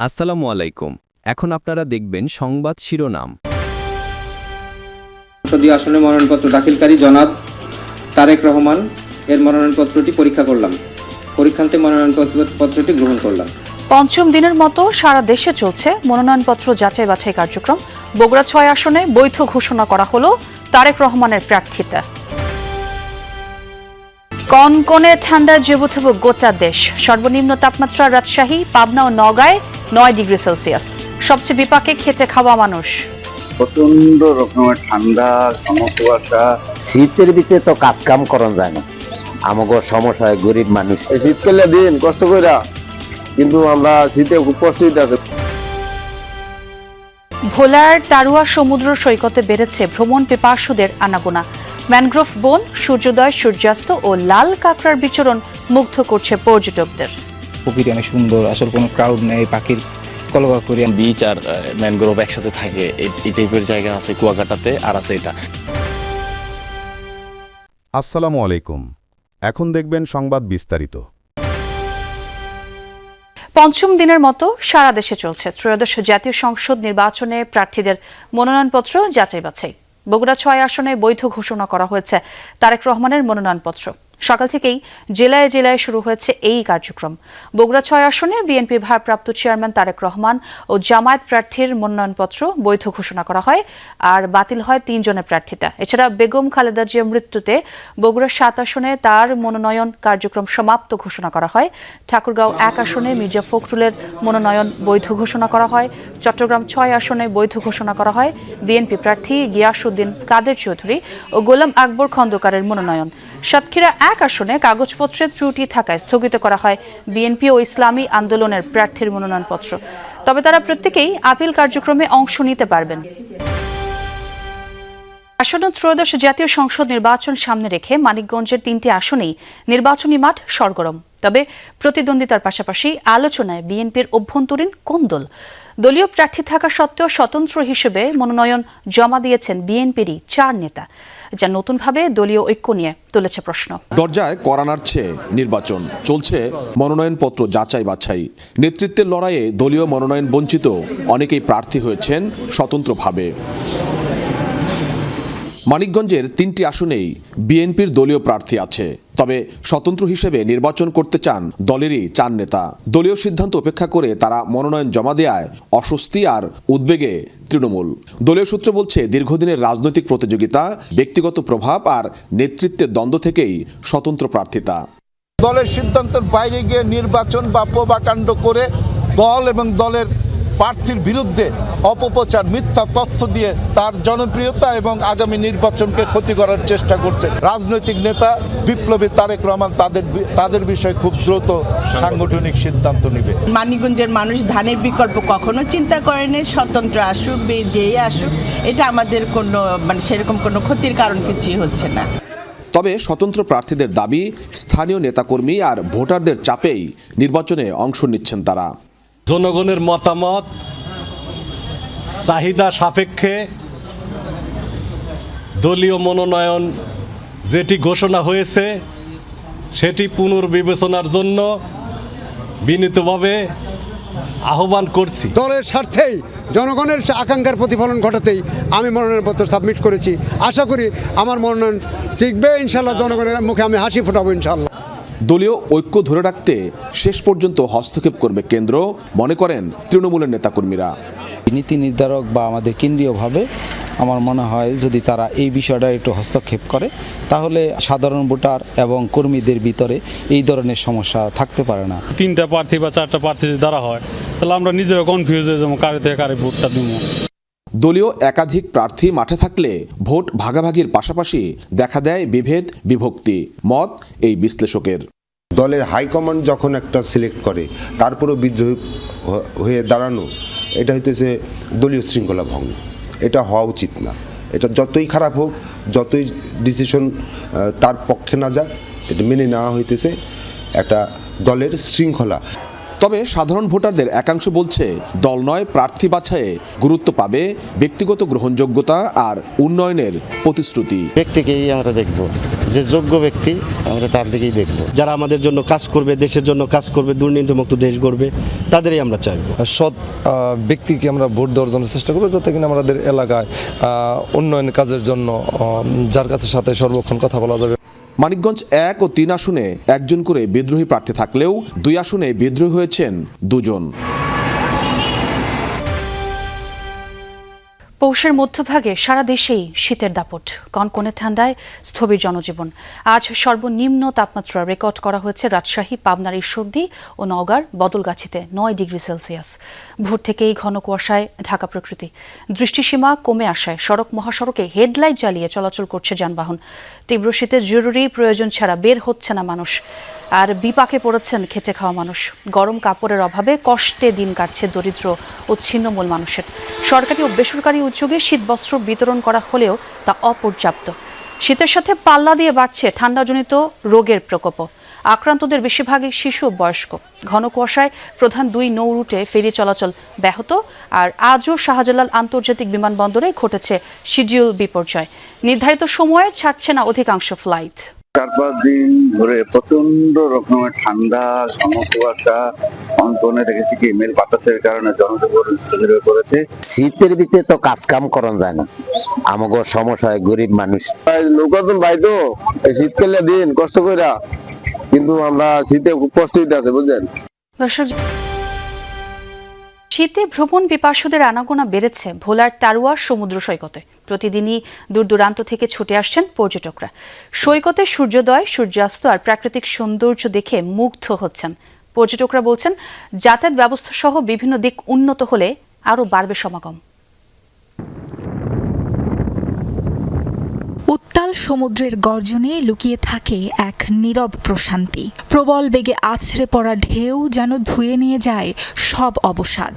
আসসালামু আলাইকুম। এখন আপনারা দেখবেন সংবাদ শিরোনাম। সংসদীয় আসনে মনোনয়নপত্র দাখিলকারী জনাব তারেক রহমান এর মনোনয়নপত্রটি পরীক্ষা করলাম। পরীক্ষান্তে মনোনয়নপত্রটি গ্রহণ করলাম। পঞ্চম দিনের মতো সারা দেশে চলছে মনোনয়নপত্র যাচাই বাছাই কার্যক্রম। বগুড়া ৬ আসনে বৈধ ঘোষণা করা হলো তারেক রহমানের প্রার্থিতা। কনকনে ঠান্ডায় জেবুথেব গোটা দেশ। সর্বনিম্ন তাপমাত্রা রাজশাহী, পাবনা ও নওগাঁয় ৯ ডিগ্রি সেলসিয়াস। সবচেয়ে বিপাকে খেতে খাওয়া মানুষ। প্রচন্ড রকমের ঠান্ডা, কুয়াশা, শীতের ভিতরে তো কাজ কাম করা যায় না। আমাকে সমস্যা হয়, গরিব মানুষ। শীতকালে দিন কষ্ট করে, কিন্তু আমরা শীতে খুব কষ্ট হইতে আছে। ভোলার তারুয়া সমুদ্র সৈকতে বেড়েছে ভ্রমণ পিপাসুদের আনাগোনা। ম্যানগ্রোভ বন, সূর্যোদয়, সূর্যাস্ত ও লাল কাঁকড়ার বিচরণ মুগ্ধ করছে পর্যটকদের। প্রকৃতি অনেক সুন্দর, আসলে কোনো ক্রাউড নেই, পাখির কলকা করে। বিচ আর ম্যানগ্রোভ একসাথে থাকে, এই টাইপের জায়গা আছে কুয়াকাটাতে, আর আছে এটা। আসসালামু আলাইকুম। এখন দেখবেন সংবাদ বিস্তারিত। পঞ্চম দিনের মতো সারা দেশে চলছে ত্রয়োদশ জাতীয় সংসদ নির্বাচনে প্রার্থীদের মনোনয়নপত্র যাচাই বাছাই। বগুড়া ৬ আসনে বৈধ ঘোষণা করা হয়েছে তারেক রহমানের মনোনয়নপত্র। সকাল থেকেই জেলায় জেলায় শুরু হয়েছে এই কার্যক্রম। বগুড়া ৬ আসনে বিএনপির ভারপ্রাপ্ত চেয়ারম্যান তারেক রহমান ও জামায়াত প্রার্থীর মনোনয়নপত্র বৈধ ঘোষণা করা হয়, আর বাতিল হয় ৩ জনের প্রার্থিতা। এছাড়া বেগম খালেদা জিয়ার মৃত্যুতে বগুড়া ৭ আসনে তার মনোনয়ন কার্যক্রম সমাপ্ত ঘোষণা করা হয়। ঠাকুরগাঁও ১ আসনে মির্জা ফখরুলের মনোনয়ন বৈধ ঘোষণা করা হয়। চট্টগ্রাম ৬ আসনে বৈধ ঘোষণা করা হয় বিএনপি প্রার্থী গিয়াসউদ্দিন কাদের চৌধুরী ও গোলাম আকবর খন্দকারের মনোনয়ন। সাতক্ষীরা ১ আসনে কাগজপত্রের ত্রুটি থাকায় স্থগিত করা হয় বিএনপি ও ইসলামী আন্দোলনের প্রার্থীর মনোনয়নপত্র। তবে তারা প্রত্যেকেই আপিল কার্যক্রমে অংশ নিতে পারবেন। আসন্ন ত্রয়োদশ জাতীয় সংসদ নির্বাচন সামনে রেখে মানিকগঞ্জের ৩টি আসনেই নির্বাচনী মাঠ সরগরম। তবে প্রতিদ্বন্দ্বিতার পাশাপাশি আলোচনায় বিএনপির অভ্যন্তরীণ কোন্দল। দলীয় প্রার্থী থাকা সত্ত্বেও স্বতন্ত্র হিসেবে মনোনয়ন জমা দিয়েছেন বিএনপিরই ৪ নেতা, যা নতুনভাবে দলীয় ঐক্য নিয়ে তুলেছে প্রশ্ন। দরজায় কড়া নাড়ছে নির্বাচন, চলছে মনোনয়নপত্র যাচাই বাছাই। নেতৃত্বের লড়াইয়ে দলীয় মনোনয়ন বঞ্চিত অনেকেই প্রার্থী হয়েছেন স্বতন্ত্রভাবে। মানিকগঞ্জের ৩টি আসনেই বিএনপির দলীয় প্রার্থী আছে, তবে স্বতন্ত্র হিসেবে নির্বাচন করতে চান দলেরই ৪ নেতা। দলীয় সিদ্ধান্ত উপেক্ষা করে তারা মনোনয়ন জমা দেওয়ায় অস্বস্তি আর উদ্বেগে তৃণমূল। দলীয় সূত্র বলছে, দীর্ঘদিনের রাজনৈতিক প্রতিযোগিতা, ব্যক্তিগত প্রভাব আর নেতৃত্বের দ্বন্দ্ব থেকেই স্বতন্ত্র প্রার্থিতা। দলের সিদ্ধান্তের বাইরে গিয়ে নির্বাচন বা প্রভাকাণ্ড করে দল এবং দলের প্রার্থীর বিরুদ্ধে অপপ্রচার, মিথ্যা তথ্য দিয়ে তার জনপ্রিয়তা এবং আগামী নির্বাচনকে ক্ষতি করার চেষ্টা করছে। রাজনৈতিক নেতা বিপ্লবী তারেক রহমান তাদের বিষয়ে খুব দ্রুত সাংগঠনিক সিদ্ধান্ত নেবে। মানিকগঞ্জের মানুষ ধানের বিকল্প কখনো চিন্তা করেনি। স্বতন্ত্র আসুক, যেই আসুক, এটা আমাদের কোনো সেরকম কোনো ক্ষতির কারণ কিছুই হচ্ছে না। তবে স্বতন্ত্র প্রার্থীদের দাবি, স্থানীয় নেতাকর্মী আর ভোটারদের চাপেই নির্বাচনে অংশ নিচ্ছেন তারা। জনগণের মতামত, চাহিদা সাপেক্ষে দলীয় মনোনয়ন যেটি ঘোষণা হয়েছে সেটি পুনর্বিবেচনার জন্য বিনীতভাবে আহ্বান করছি। দলের স্বার্থেই, জনগণের আকাঙ্ক্ষার প্রতিফলন ঘটাতেই আমি মনোনয়নপত্র সাবমিট করেছি। আশা করি আমার মনোনয়ন টিকবে ইনশাল্লাহ। জনগণের মুখে আমি হাসি ফোটাবো ইনশাল্লাহ। দলীয় ঐক্য ধরে রাখতে শেষ পর্যন্ত হস্তক্ষেপ করবে কেন্দ্র, মনে করেন তৃণমূলের নেতাকর্মীরা। নীতি নির্ধারক বা আমাদের কেন্দ্রীয়ভাবে আমার মনে হয় যদি তারা এই বিষয়টা একটু হস্তক্ষেপ করে, তাহলে সাধারণ ভোটার এবং কর্মীদের ভিতরে এই ধরনের সমস্যা থাকতে পারে না। 3টা প্রার্থী বা 4টা প্রার্থী যদি দ্বারা হয়, তাহলে আমরা নিজেরা কনফিউজ হয়ে যাবো কারে থেকে কারে ভোটটা দিব। দলীয় একাধিক প্রার্থী মাঠে থাকলে ভোট ভাগাভাগির পাশাপাশি দেখা দেয় বিভেদ, বিভক্তি। মত এই বিশ্লেষকের। দলের হাইকমান্ড যখন একটা সিলেক্ট করে, তারপরও বিদ্রোহী হয়ে দাঁড়ানো, এটা হইতেছে দলীয় শৃঙ্খলা ভঙ্গ। এটা হওয়া উচিত না। এটা যতই খারাপ হোক, যতই ডিসিশন তার পক্ষে না যাক, এটা মেনে নেওয়া হইতেছে একটা দলের শৃঙ্খলা। তবে সাধারণ ভোটারদের একাংশ বলছে দল নয় প্রার্থী বাছাইয়ে গুরুত্ব পাবে ব্যক্তিগত গ্রহণযোগ্যতা আর উন্নয়নের প্রতিশ্রুতি। ব্যক্তিকেই আমরা দেখব, যে যোগ্য ব্যক্তি আমরা তার দিকেই দেখব। যারা আমাদের জন্য কাজ করবে, দেশের জন্য কাজ করবে, দুর্নীতিমুক্ত দেশ গড়বে, তাদেরই আমরা চাইব। সৎ ব্যক্তিকে আমরা ভোট দেওয়ার জন্য চেষ্টা করবো, যাতে কিনা আমাদের এলাকায় উন্নয়ন কাজের জন্য যার কাছে সাথে সর্বক্ষণ কথা বলা যাবে। মানিকগঞ্জ 1 ও 3 আসনে একজন করে বিদ্রোহী প্রার্থী থাকলেও 2 আসনে বিদ্রোহী হয়েছেন 2 জন। পৌষের মধ্যভাগে সারা দেশেই শীতের দাপট, কনকনে ঠান্ডায় স্থবির জনজীবন। আজ সর্বনিম্ন তাপমাত্রা রেকর্ড করা হয়েছে রাজশাহী, পাবনার ঈশ্বরদী ও নওগাঁর বদলগাছিতে 9 ডিগ্রি সেলসিয়াস। ভোর থেকেই ঘন কুয়াশায় ঢাকা প্রকৃতি। দৃষ্টিসীমা কমে আসায় সড়ক মহাসড়কে হেডলাইট জ্বালিয়ে চলাচল করছে যানবাহন। তীব্র শীতে জরুরি প্রয়োজন ছাড়া বের হচ্ছে না মানুষ। আর বিপাকে পড়েছেন খেটে খাওয়া মানুষ। গরম কাপড়ের অভাবে কষ্টে দিন কাটছে দরিদ্র ও ছিন্নমূল মানুষের। সরকারি ও বেসরকারি উদ্যোগে শীতবস্ত্র বিতরণ করা হলেও তা অপর্যাপ্ত। শীতের সাথে পাল্লা দিয়ে বাড়ছে ঠান্ডাজনিত রোগের প্রকোপ। আক্রান্তদের বেশিরভাগই শিশু ও বয়স্ক। ঘন কুয়াশায় প্রধান 2 নৌ রুটে ফেরি চলাচল ব্যাহত। আর আজও শাহজালাল আন্তর্জাতিক বিমানবন্দরে ঘটেছে শিডিউল বিপর্যয়। নির্ধারিত সময়ে ছাড়ছে না অধিকাংশ ফ্লাইট। 4-5 দিন ধরে প্রচন্ড রকমের ঠান্ডা, ঘন কুয়াশা, অন্তনে দেখেছি কি মেল বাতাসের কারণে জনজীবন হয়ে পড়েছে। শীতের ভিতরে তো কাজ কাম করা যায় না, আমাদের সমস্যা হয় গরিব মানুষ। লোকজন ভাই তো শীতকালে দিন কষ্ট কইরা, কিন্তু আমরা শীতে খুব কষ্ট হইতে আছে, বুঝলেন। দর্শক, শীতে ভ্রমণ পিপাসুদের আনাগোনা বেড়েছে ভোলার তারুয়া সমুদ্র সৈকতে। প্রতিদিনই দূর দূরান্ত থেকে ছুটে আসছেন পর্যটকরা। সৈকতে সূর্যোদয়, সূর্যাস্ত আর প্রাকৃতিক সৌন্দর্য দেখে মুগ্ধ হচ্ছেন। পর্যটকরা বলছেন, যাতায়াত ব্যবস্থা সহ বিভিন্ন দিক উন্নত হলে আরও বাড়বে সমাগম। উত্তাল সমুদ্রের গর্জনে লুকিয়ে থাকে এক নীরব প্রশান্তি। প্রবল বেগে আছড়ে পড়া ঢেউ যেন ধুয়ে নিয়ে যায় সব অবসাদ।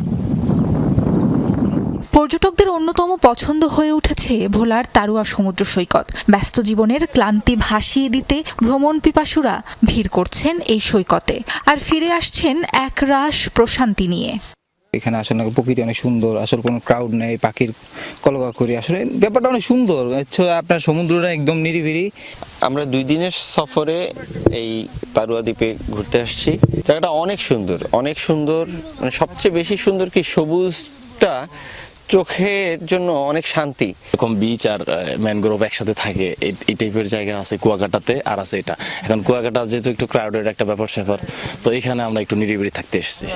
পর্যটকদের অন্যতম পছন্দ হয়ে উঠেছে ভোলার তারুয়া সমুদ্র সৈকত। ব্যস্ত জীবনের ক্লান্তি ভাসিয়ে দিতে ভ্রমণ পিপাসুরা ভিড় করছেন এই সৈকতে, আর ফিরে আসছেন একরাশ প্রশান্তি নিয়ে। এখানে আসলে প্রকৃতি অনেক সুন্দর, আসলে কোনো ক্রাউড নেই, পাখির কলকাকলি, আসলে ব্যাপারটা অনেক সুন্দর। আপনার সমুদ্রটা একদম নিরিবিলি। আমরা 2 দিনের সফরে এই তারুয়া দ্বীপে ঘুরতে আসছি। জায়গাটা অনেক সুন্দর, অনেক সুন্দর। মানে সবচেয়ে বেশি সুন্দর কি সবুজটা চোখের জন্য অনেক শান্তি। এরকম বিচ আর ম্যানগ্রোভ একসাথে থাকে, এই টাইপের জায়গা আছে কুয়াকাটাতে, আর আছে এটা। এখন কুয়াকাটা যেহেতু একটু ক্রাউডেড একটা ব্যাপার স্যাপার, তো এখানে আমরা একটু নিরিবিলি থাকতে এসেছি।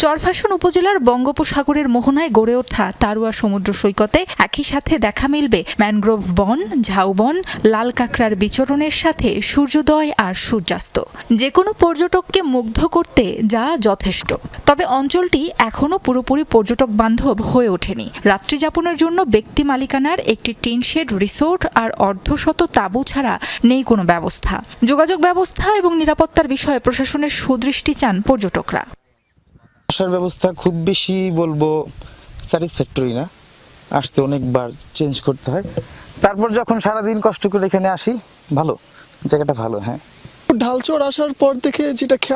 চরফ্যাশন উপজেলার বঙ্গোপসাগরের মোহনায় গড়ে ওঠা তারুয়া সমুদ্র সৈকতে একই সাথে দেখা মিলবে ম্যানগ্রোভ বন, ঝাউবন, লাল কাঁকড়ার বিচরণের সাথে সূর্যোদয় আর সূর্যাস্ত। যে কোনো পর্যটককে মুগ্ধ করতে যা যথেষ্ট। তবে অঞ্চলটি এখনও পুরোপুরি পর্যটক বান্ধব হয়ে ওঠেনি। রাত্রি যাপনের জন্য ব্যক্তি মালিকানার একটি টিনশেড রিসোর্ট আর অর্ধশত তাঁবু ছাড়া নেই কোনো ব্যবস্থা। যোগাযোগ ব্যবস্থা এবং নিরাপত্তার বিষয়ে প্রশাসনের সুদৃষ্টি চান পর্যটকরা। আসার ব্যবস্থা খুব বেশি বলবো স্যাটিসফ্যাক্টরি না, আসতে অনেকবার চেঞ্জ করতে হয়। তারপর যখন সারাদিন কষ্ট করে এখানে আসি, ভালো জায়গাটা ভালো। হ্যাঁ, ঢালচর আসার পর থেকে যেটা খেয়াল